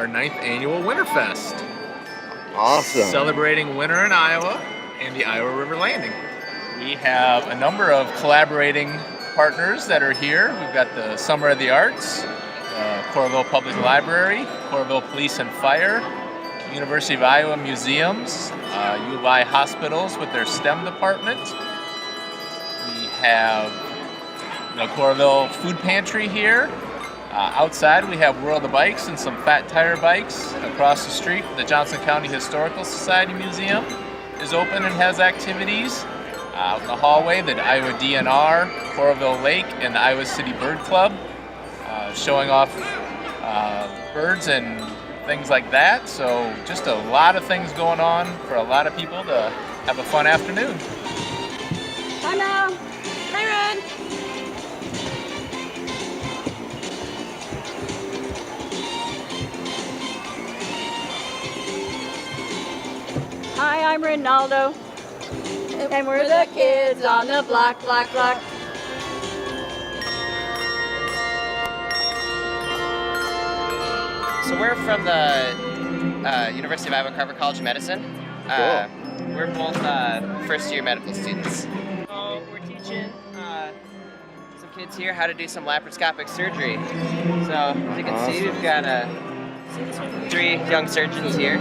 our 9th annual WinterFest. Awesome. Celebrating winter in Iowa and the Iowa River Landing. We have a number of collaborating partners that are here. We've got the Summer of the Arts, Coralville Public Library, Coralville Police and Fire, University of Iowa Museums, U of I Hospitals with their STEM department. We have the Coralville Food Pantry here. Outside we have World of Bikes and some fat tire bikes. Across the street, the Johnson County Historical Society Museum is open and has activities. Out in the hallway, the Iowa DNR, Coralville Lake, and the Iowa City Bird Club, showing off birds and things like that. So just a lot of things going on for a lot of people to have a fun afternoon. Hi, Mom. Hi, Red. Hi, I'm Ronaldo. And we're the kids on the block, block, block. So we're from the University of Iowa Carver College of Medicine. Cool. We're both first-year medical students. So we're teaching some kids here how to do some laparoscopic surgery. So as you can see, we've got 3 young surgeons here.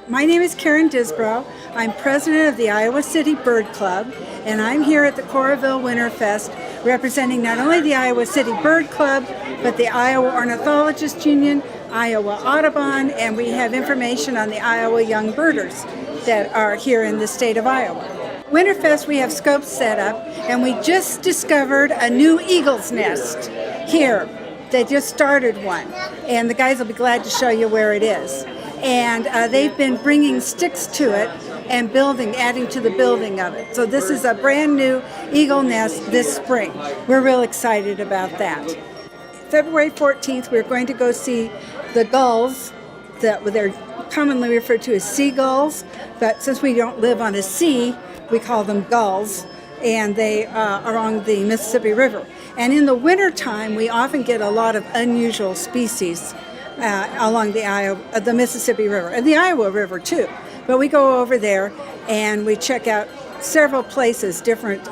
My name is Karen Disbrow. I'm president of the Iowa City Bird Club, and I'm here at the Coralville WinterFest representing not only the Iowa City Bird Club, but the Iowa Ornithologist Union, Iowa Audubon, and we have information on the Iowa Young Birders that are here in the state of Iowa. WinterFest, we have scopes set up, and we just discovered a new eagle's nest here. They just started one, and the guys will be glad to show you where it is. And they've been bringing sticks to it and adding to the building of it. So this is a brand new eagle nest this spring. We're real excited about that. February 14th, we're going to go see the gulls that they're commonly referred to as seagulls, but since we don't live on a sea, we call them gulls, and they are along the Mississippi River. And in the wintertime, we often get a lot of unusual species along the Mississippi River, and the Iowa River too. But we go over there and we check out several places, different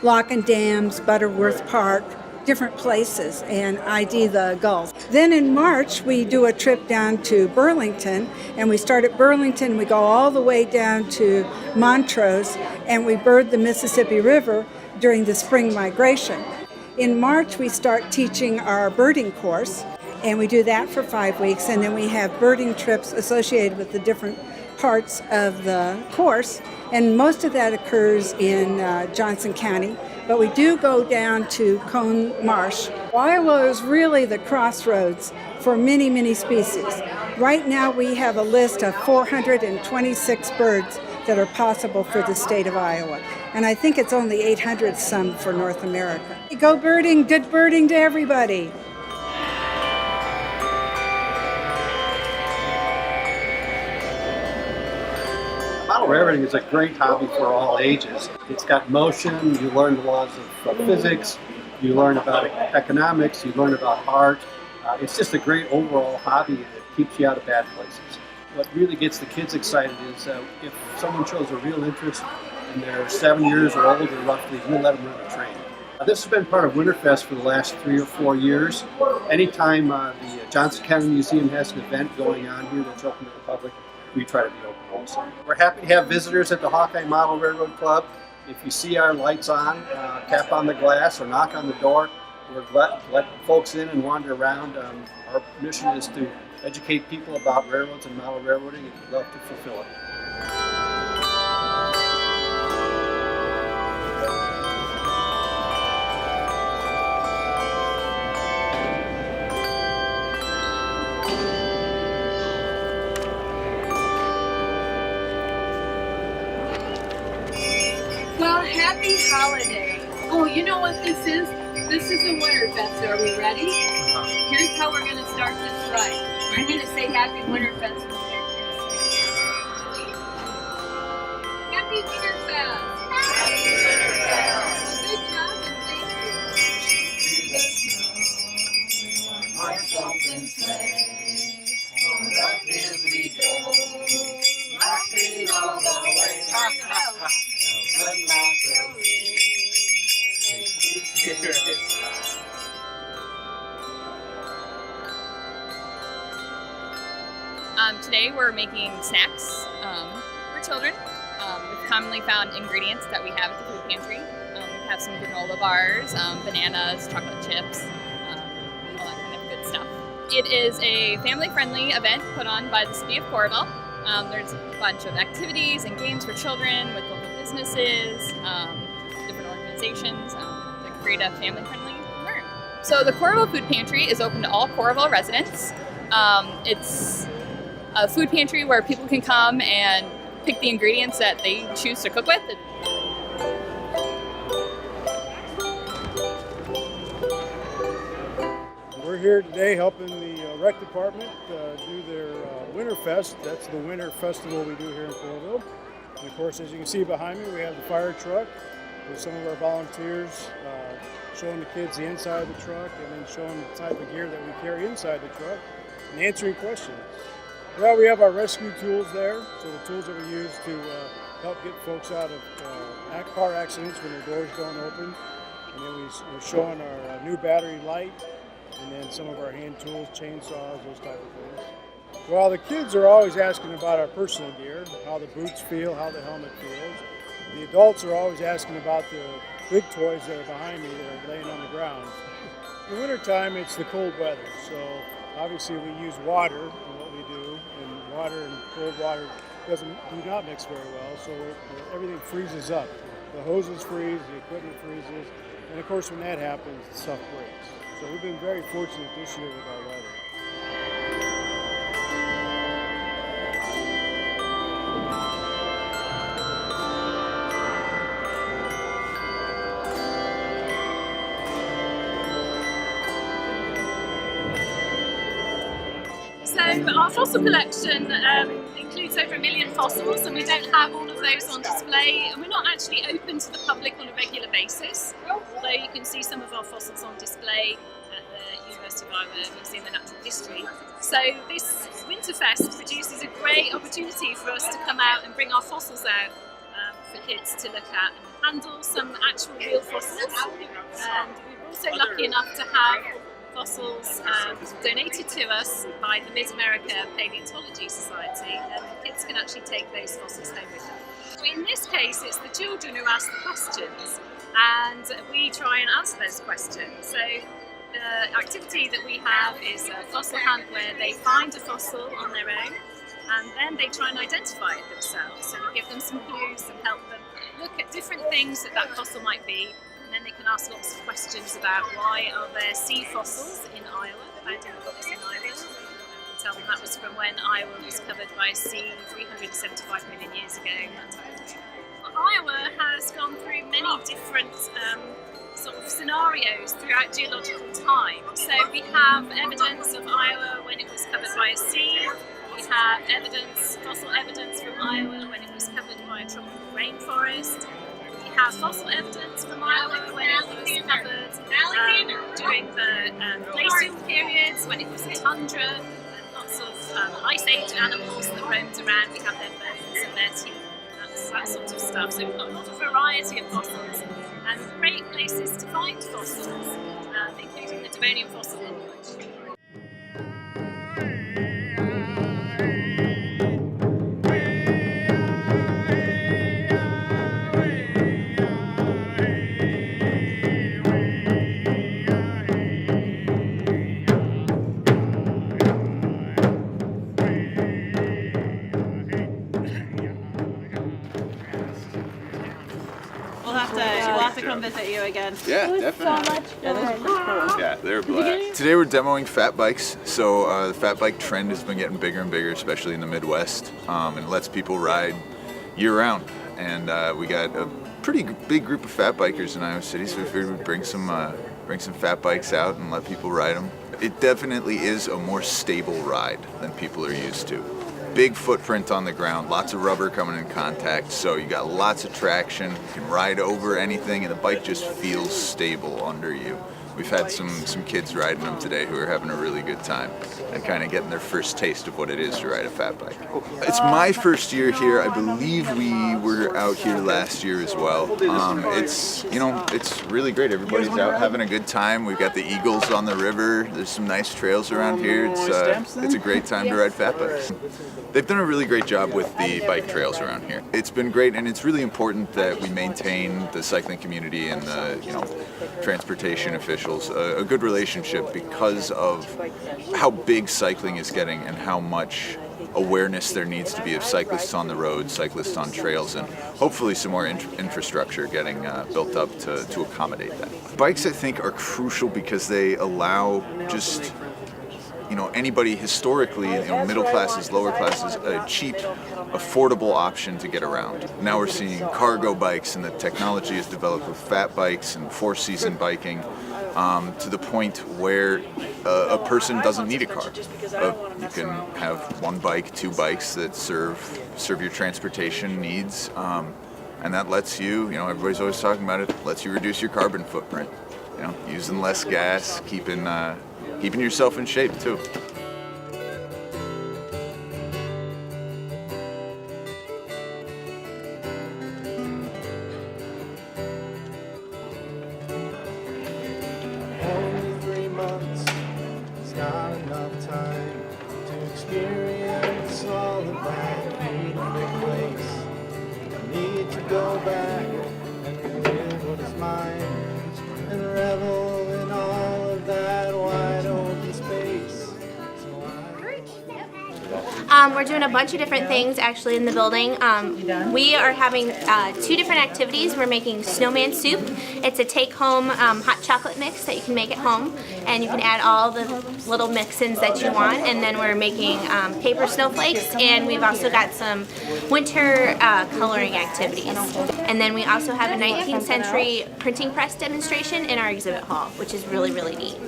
lock and dams, Butterworth Park, different places, and ID the gulls. Then in March, we do a trip down to Burlington, and we start at Burlington, we go all the way down to Montrose, and we bird the Mississippi River during the spring migration. In March, we start teaching our birding course, and we do that for 5 weeks, and then we have birding trips associated with the different parts of the course, and most of that occurs in Johnson County, but we do go down to Cone Marsh. Iowa is really the crossroads for many, many species. Right now we have a list of 426 birds that are possible for the state of Iowa, and I think it's only 800 some for North America. Go birding, good birding to everybody. Model railroading is a great hobby for all ages. It's got motion, you learn the laws of physics, you learn about economics, you learn about art. It's just a great overall hobby that keeps you out of bad places. What really gets the kids excited is if someone shows a real interest and they're 7 years or older roughly, you let them run a train. This has been part of WinterFest for the last 3 or 4 years. Anytime the Johnson County Museum has an event going on here that's open to the public, we try to be open also. We're happy to have visitors at the Hawkeye Model Railroad Club. If you see our lights on, tap on the glass or knock on the door. We're glad to let folks in and wander around. Our mission is to educate people about railroads and model railroading, and we'd love to fulfill it. Well, happy holiday. Oh, you know what this is? This is a WinterFest. Are we ready? Here's how we're going to start this ride. I'm going to say Happy WinterFest. Happy WinterFest. Good job and thank Today we're making snacks for children with commonly found ingredients that we have at the food pantry. We have some granola bars, bananas, chocolate chips, all that kind of good stuff. It is a family-friendly event put on by the city of Coralville. There's a bunch of activities and games for children with local businesses, different organizations that create a family-friendly environment. So the Coralville Food Pantry is open to all Coralville residents. It's a food pantry where people can come and pick the ingredients that they choose to cook with. We're here today helping the rec department do their WinterFest. That's the winter festival we do here in Coralville. And of course, as you can see behind me, we have the fire truck with some of our volunteers showing the kids the inside of the truck and then showing the type of gear that we carry inside the truck and answering questions. Well, we have our rescue tools there, so the tools that we use to help get folks out of car accidents when their doors don't open. And then we're showing our new battery light, and then some of our hand tools, chainsaws, those type of things. Well, the kids are always asking about our personal gear, how the boots feel, how the helmet feels. The adults are always asking about the big toys that are behind me that are laying on the ground. In the wintertime, it's the cold weather, so obviously we use water in what we do, and water and cold water do not mix very well, so everything freezes up. The hoses freeze, the equipment freezes, and of course when that happens, the stuff breaks. So we've been very fortunate this year with our weather. So our fossil collection includes over 1 million fossils, and we don't have all of those on display, and we're not actually open to the public on a regular basis, although you can see some of our fossils on display at the University of Iowa Museum of Natural History. So this WinterFest produces a great opportunity for us to come out and bring our fossils out for kids to look at and handle some actual real fossils. And we're also lucky enough to have fossils donated to us by the Mid-America Paleontology Society, and kids can actually take those fossils home with them. In this case, it's the children who ask the questions, and we try and answer those questions. So the activity that we have is a fossil hunt where they find a fossil on their own, and then they try and identify it themselves. So we give them some clues and help them look at different things that fossil might be. And then they can ask lots of questions about why are there sea fossils in Iowa, found in the rocks in Iowa. And tell them that was from when Iowa was covered by a sea 375 million years ago, that type of thing. Iowa has gone through many different sort of scenarios throughout geological time. So we have evidence of Iowa when it was covered by a sea. We have fossil evidence from Iowa when it was covered by a tropical rainforest. We have fossil evidence from Iowa when it was covered during the glacial periods, when it was a tundra, and lots of ice age animals that roamed around. We have their bones and their teeth, that sort of stuff. So we've got a lot of variety of fossils and great places to find fossils, including the Devonian fossil lineage. We'll have to come visit you again. Yeah, definitely. Yeah, this is pretty cool. Yeah, they're black. Today we're demoing fat bikes. So the fat bike trend has been getting bigger and bigger, especially in the Midwest, and it lets people ride year round. And we got a pretty big group of fat bikers in Iowa City, so we figured we'd bring some fat bikes out and let people ride them. It definitely is a more stable ride than people are used to. big footprint on the ground, lots of rubber coming in contact, so you got lots of traction. You can ride over anything, and the bike just feels stable under you. We've had some kids riding them today who are having a really good time and kind of getting their first taste of what it is to ride a fat bike. It's my first year here. I believe we were out here last year as well. It's really great. Everybody's out having a good time. We've got the Eagles on the river. There's some nice trails around here. It's a great time to ride fat bikes. They've done a really great job with the bike trails around here. It's been great, and it's really important that we maintain the cycling community and the transportation officials a good relationship because of how big cycling is getting and how much awareness there needs to be of cyclists on the road, cyclists on trails, and hopefully some more infrastructure getting built up to accommodate that. Bikes, I think, are crucial because they allow just anybody historically, middle classes, lower classes, a cheap, affordable option to get around. Now we're seeing cargo bikes, and the technology has developed with fat bikes and four-season biking to the point where a person doesn't need a car. You can have one bike, two bikes that serve your transportation needs, and that lets you, everybody's always talking about it, lets you reduce your carbon footprint. Using less gas, keeping yourself in shape too. Only 3 months is not enough time to experience all of that beautiful place. I need to go back and relive what is mine and revel in all of that wide open space. We're doing a bunch of different things actually in the building. We are having 2 different activities. We're making snowman soup. It's a take-home hot chocolate mix that you can make at home, and you can add all the little mix-ins that you want. And then we're making paper snowflakes, and we've also got some winter coloring activities. And then we also have a 19th century printing press demonstration in our exhibit hall, which is really, really neat.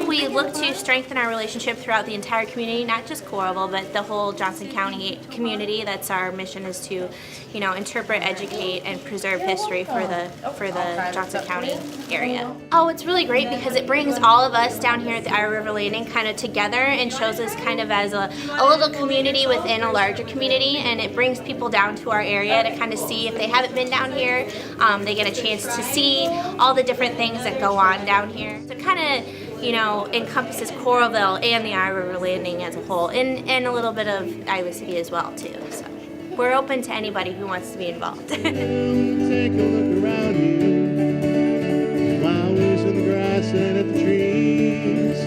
We look to strengthen our relationship throughout the entire community, not just Coralville, but the whole Johnson County community. That's our mission, is to, interpret, educate, and preserve history for the Johnson County area. Oh, it's really great because it brings all of us down here at the Iowa River Landing kind of together and shows us kind of as a little community within a larger community, and it brings people down to our area to kind of see, if they haven't been down here, they get a chance to see all the different things that go on down here. So it kind of encompasses Coralville and the Iowa River Landing as a whole, and a little bit of Iowa City as well too. So we're open to anybody who wants to be involved. Take a look around you. Flowers in the grass and at the trees.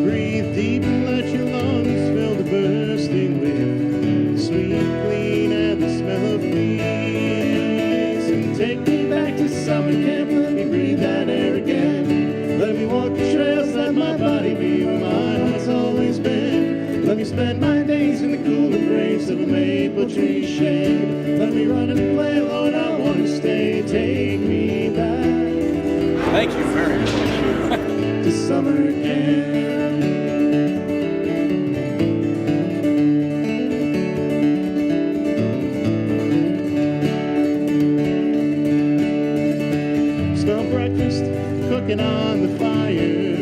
Breathe deep and let your lungs fill to bursting with the sweet, clean, and the smell of leaves. And take me back to summer camp, let me breathe that air again. Let me walk the trails, let my body be where my heart's always been. Let me spend my days in the cool embrace of a maple tree shade. Let me run and play, Lord, I want to stay. Take me back. Thank you very much. To summer camp. Smell breakfast cooking on the fire.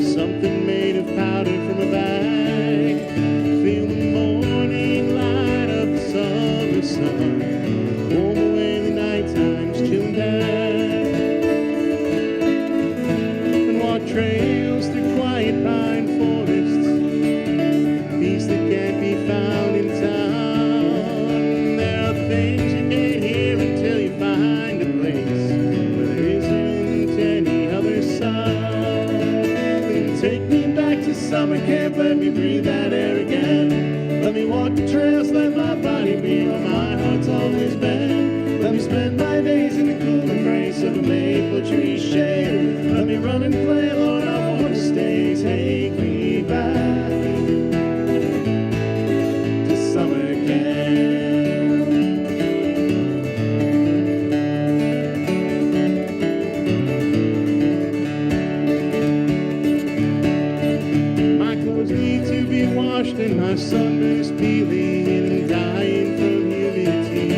Something made of powder from a bag. Feel the morning light of the summer sun. Warm away the night times chilling down. And walk trails through quiet pine forests. Peace that can't be found in town. There are things you can't hear until you find a place where there isn't any other sound. And take me back to summer camp, let me breathe that air again. Let me walk the trails, let my body be where my heart's always been. Let me spend my days in the cool embrace of a maple tree shade. Let me run and play, Lord, I want to stay. Take me back flushed and my sunburns peeling and dying from humidity.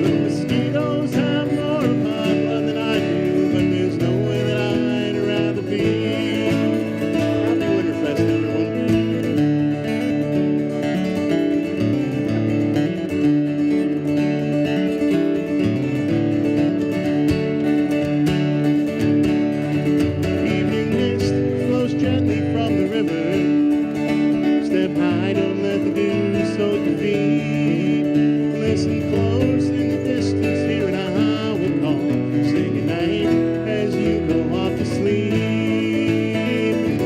The mosquitoes have more of my blood than I do, but there's nowhere that I'd rather be. Happy Winterfest, everyone. Evening mist flows gently from the river. Step high, don't let the dew soak your feet. Listen close in the distance, hear an owl call. Say goodnight as you go off to sleep.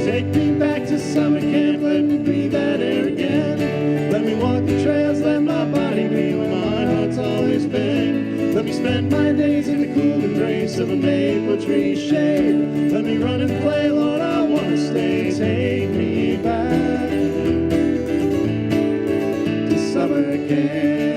Take me back to summer camp, let me breathe that air again. Let me walk the trails, let my body be where my heart's always been. Let me spend my days in the cool embrace of a maple tree shade. Let me run and play, Lord, I wanna stay. Take me back to summer again.